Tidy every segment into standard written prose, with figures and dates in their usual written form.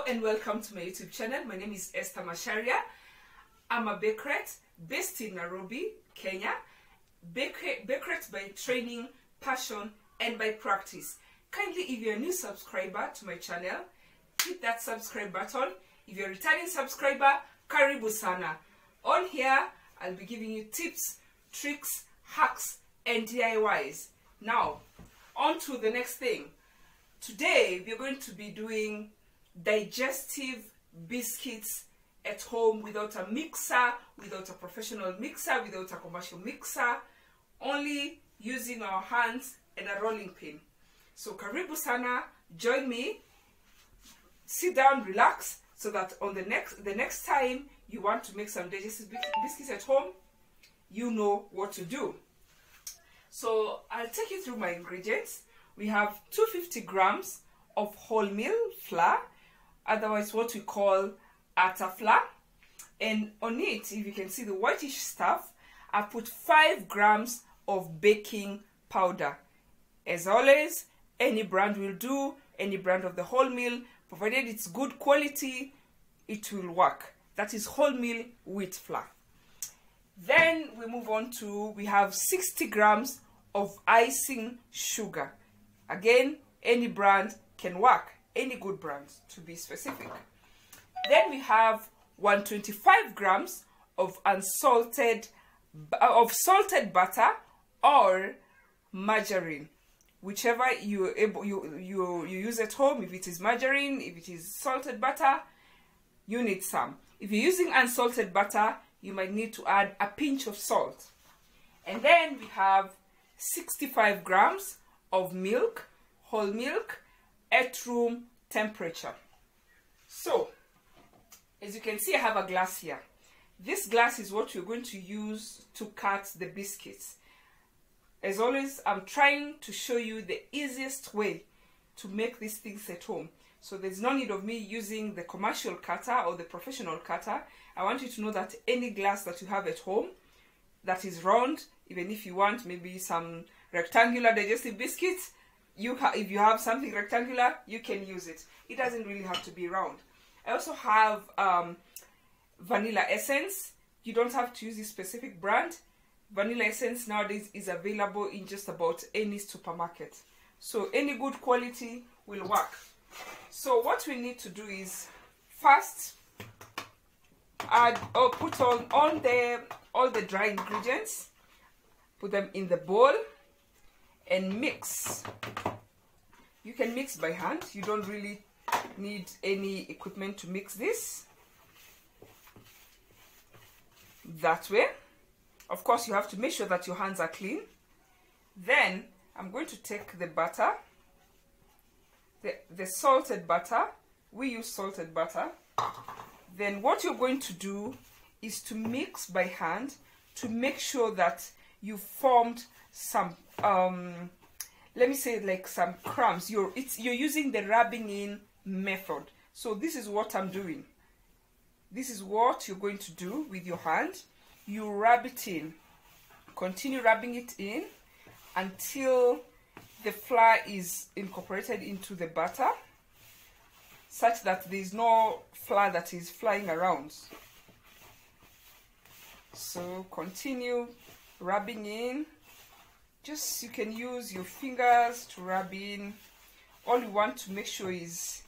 and welcome to my YouTube channel. My name is Esther Masharia. I'm a bakerette based in Nairobi, Kenya. Bakerette by training, passion, and by practice. Kindly, if you're a new subscriber to my channel, hit that subscribe button. If you're a returning subscriber, karibu sana. On here, I'll be giving you tips, tricks, hacks, and DIYs. Now, on to the next thing. Today, we're going to be doing digestive biscuits at home without a mixer, without a professional mixer, without a commercial mixer, only using our hands and a rolling pin. So karibu sana, join me, sit down, relax, so that on the next time you want to make some digestive biscuits at home, you know what to do. So I'll take you through my ingredients. We have 250 grams of wholemeal flour, otherwise what we call atta flour. And on it, if you can see the whitish stuff, I put 5 grams of baking powder. As always, any brand will do, any brand of the wholemeal, provided it's good quality, it will work. That is wholemeal wheat flour. Then we move on to, we have 60 grams of icing sugar. Again, any brand can work, any good brand to be specific. Then we have 125 grams of salted butter or margarine, whichever you use at home. If it is margarine, if it is salted butter, you need some. If you're using unsalted butter, you might need to add a pinch of salt. And then we have 65 grams of milk, whole milk, at room temperature. So, as you can see, I have a glass here. This glass is what we're going to use to cut the biscuits. As always, I'm trying to show you the easiest way to make these things at home. So there's no need of me using the commercial cutter or the professional cutter. I want you to know that any glass that you have at home that is round, even if you want maybe some rectangular digestive biscuits, if you have something rectangular, you can use it. It doesn't really have to be round. I also have Vanilla Essence. You don't have to use this specific brand. Vanilla Essence nowadays is available in just about any supermarket. So any good quality will work. So what we need to do is first add or put on all the dry ingredients, put them in the bowl and mix. You can mix by hand. You don't really need any equipment to mix this. That way. Of course, you have to make sure that your hands are clean. Then I'm going to take the butter, the salted butter. We use salted butter. Then what you're going to do is to mix by hand to make sure that you formed some let me say like some crumbs. You're using the rubbing in method. So this is what I'm doing. This is what you're going to do with your hand. You rub it in. Continue rubbing it in until the flour is incorporated into the butter, such that there is no flour that is flying around. So continue rubbing in. Just, you can use your fingers to rub in. All you want to make sure is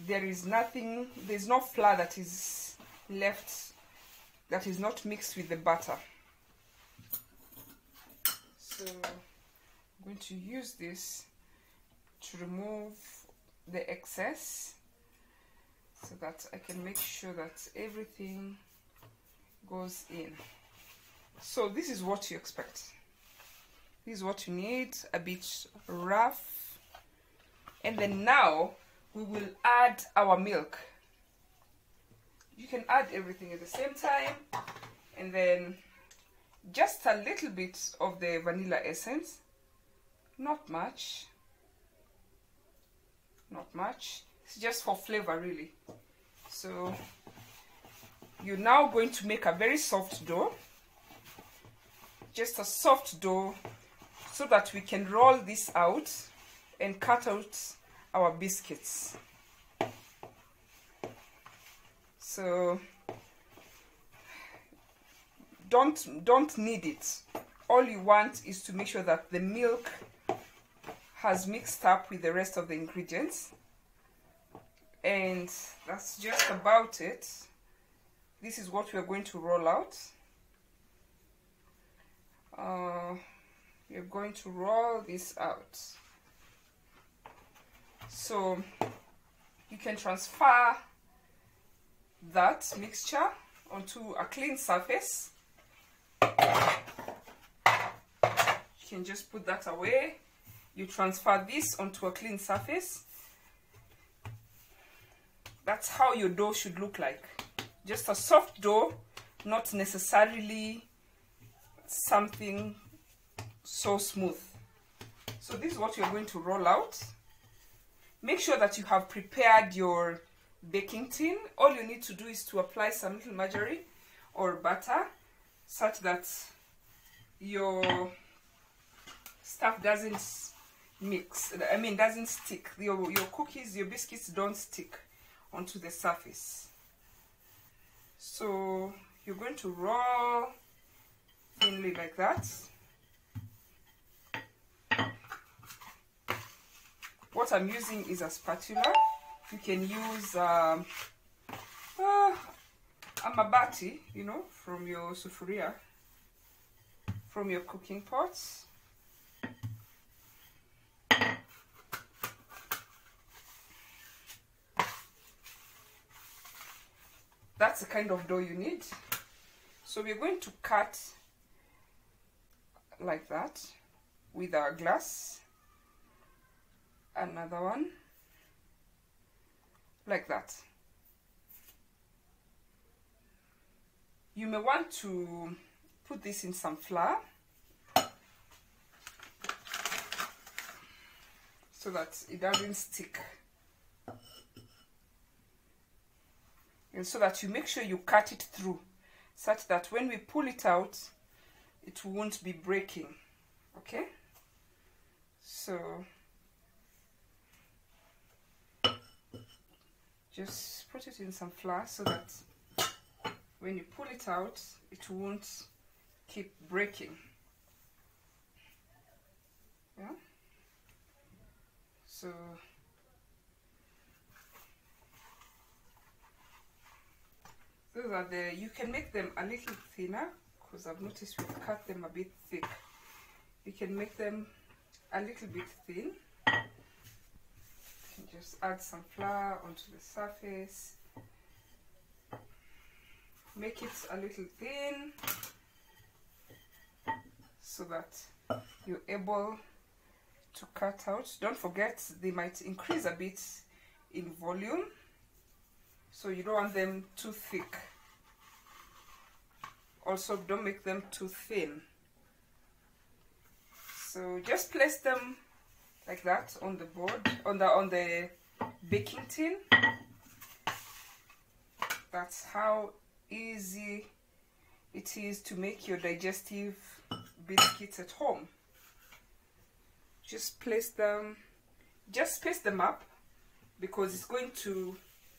there's no flour that is left that is not mixed with the butter. So I'm going to use this to remove the excess so that I can make sure that everything goes in. So this is what you expect. This is what you need, a bit rough. And then now we will add our milk. You can add everything at the same time, and then just a little bit of the vanilla essence. Not much. Not much. It's just for flavor, really. So you're now going to make a very soft dough. Just a soft dough, so that we can roll this out and cut out our biscuits. So don't knead it. All you want is to make sure that the milk has mixed up with the rest of the ingredients, and that's just about it. This is what we are going to roll out. We're going to roll this out. So you can transfer that mixture onto a clean surface. You can just put that away. You transfer this onto a clean surface. That's how your dough should look like. Just a soft dough, not necessarily something so smooth. So this is what you're going to roll out. Make sure that you have prepared your baking tin. All you need to do is to apply some little margarine or butter such that your stuff doesn't mix, doesn't stick. Your cookies, your biscuits don't stick onto the surface. So you're going to roll thinly like that. What I'm using is a spatula. You can use a mabati, you know, from your sufuria, from your cooking pots. That's the kind of dough you need. So we're going to cut like that with our glass. Another one like that. You may want to put this in some flour so that it doesn't stick, and so that you make sure you cut it through such that when we pull it out it won't be breaking. Okay, so just put it in some flour so that when you pull it out, it won't keep breaking. Yeah. So those are you can make them a little thinner, because I've noticed we've cut them a bit thick. You can make them a little bit thin. Just add some flour onto the surface, make it a little thin so that you're able to cut out. Don't forget, they might increase a bit in volume, so you don't want them too thick. Also, don't make them too thin. So just place them like that on the board, on the baking tin. That's how easy it is to make your digestive biscuits at home. Just place them, just space them up, because it's going to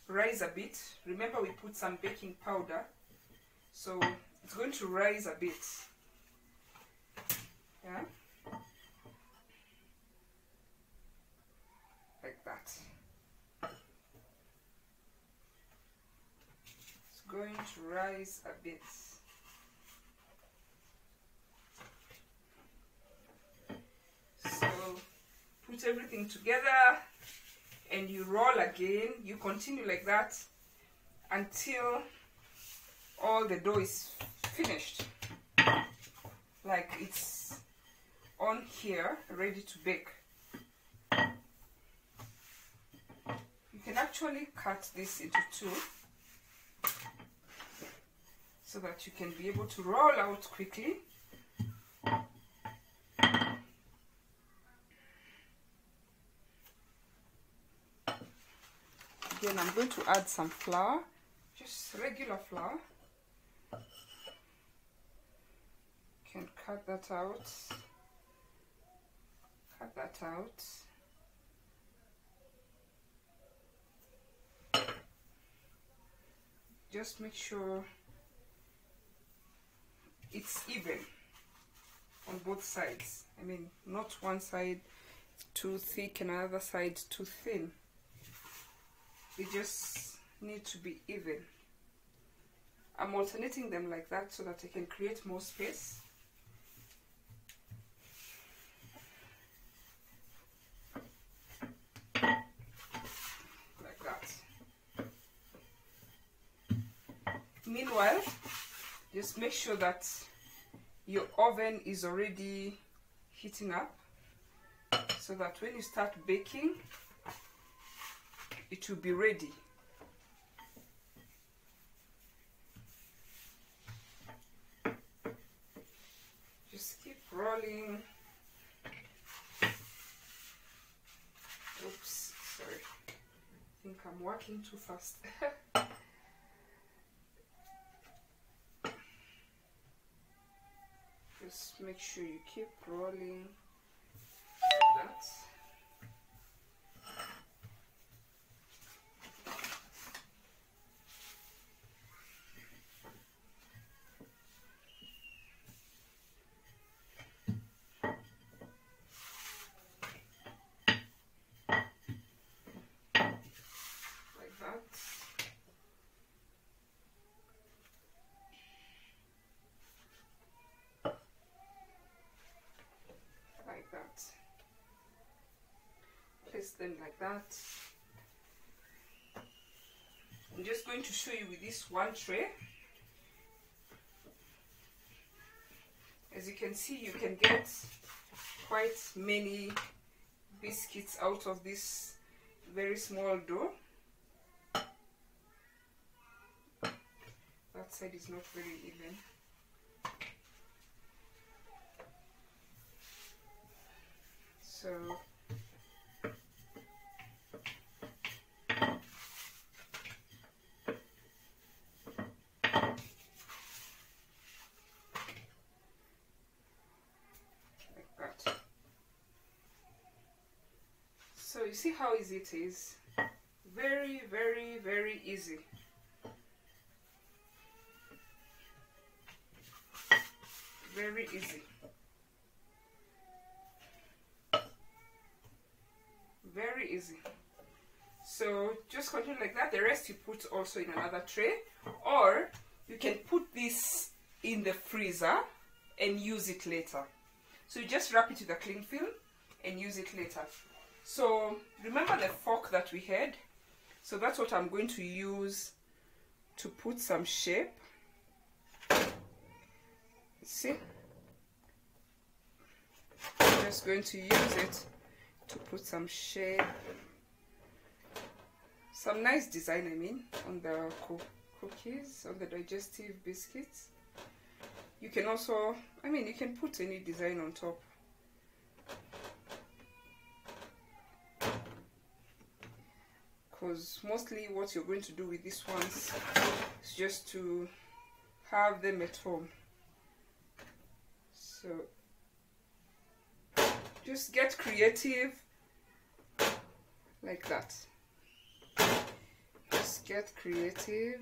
rise a bit. Remember, we put some baking powder, so it's going to rise a bit. Yeah, like that. It's going to rise a bit. So put everything together and you roll again. You continue like that until all the dough is finished, like it's on here, ready to bake. You can actually cut this into two so that you can be able to roll out quickly. Again, I'm going to add some flour, just regular flour. You can cut that out. Cut that out. just make sure it's even on both sides. I mean, not one side too thick and another side too thin. They just need to be even. I'm alternating them like that so that I can create more space. Like that. Meanwhile, just make sure that your oven is already heating up so that when you start baking, it will be ready. Just keep rolling. Oops, sorry. I think I'm working too fast. Just make sure you keep rolling like that. Place them like that. I'm just going to show you with this one tray. As you can see, you can get quite many biscuits out of this very small dough. That side is not very even. So so you see how easy it is. Very, very, very easy. Very easy. Very easy. So just continue like that. The rest you put also in another tray, or you can put this in the freezer and use it later. So you just wrap it with a cling film and use it later. So remember the fork that we had? So that's what I'm going to use to put some shape. See? I'm just going to use it to put some shape, some nice design, I mean, on the cookies, on the digestive biscuits. You can also, I mean, you can put any design on top. Because mostly what you're going to do with these ones is just to have them at home. So just get creative like that. Just get creative.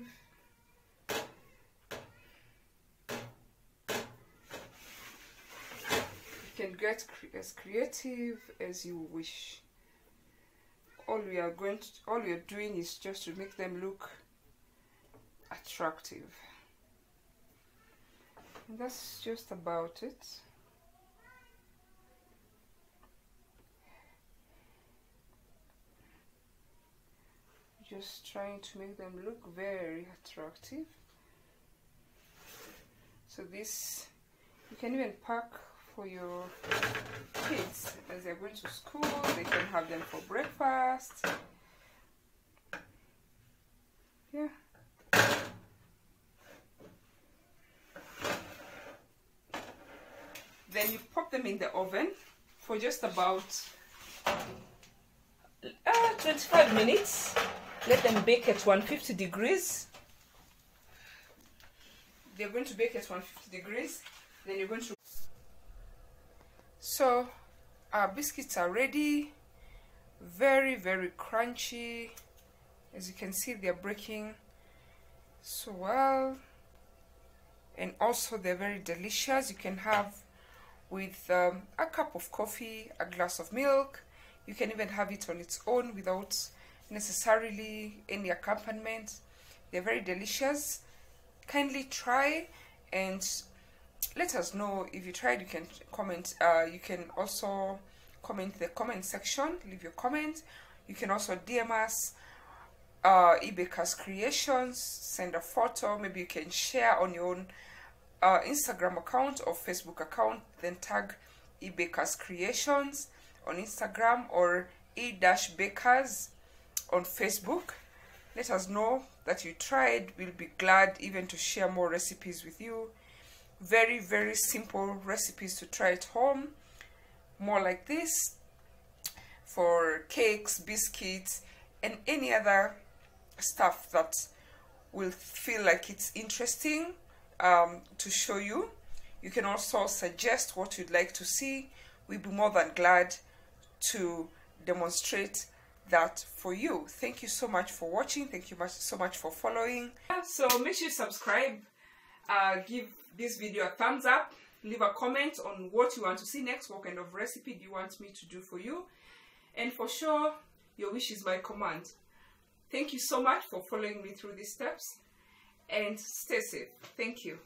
You can get as creative as you wish. All we are doing is just to make them look attractive. And that's just about it. Just trying to make them look very attractive. So this, you can even pack for your kids as they're going to school. They can have them for breakfast. Yeah. Then you pop them in the oven for just about 25 minutes. Let them bake at 150 degrees. They're going to bake at 150 degrees. Then you're going to... So our biscuits are ready. Very, very crunchy. As you can see, they're breaking so well, and also they're very delicious. You can have with a cup of coffee, a glass of milk. You can even have it on its own without necessarily any accompaniment. They're very delicious. Kindly try and let us know if you tried. You can comment. You can also comment in the comment section, leave your comment. You can also DM us eBakers Creations, send a photo. Maybe you can share on your own Instagram account or Facebook account, then tag eBakers Creations on Instagram or e-bakers on Facebook. Let us know that you tried. We'll be glad even to share more recipes with you. Very, very simple recipes to try at home, more like this, for cakes, biscuits, and any other stuff that will feel like it's interesting to show you. You can also suggest what you'd like to see. We'd be more than glad to demonstrate that for you. Thank you so much for watching. Thank you so much for following. So make sure you subscribe, give this video a thumbs up, leave a comment on what you want to see next, what kind of recipe do you want me to do for you, and for sure your wish is my command. Thank you so much for following me through these steps, and stay safe. Thank you.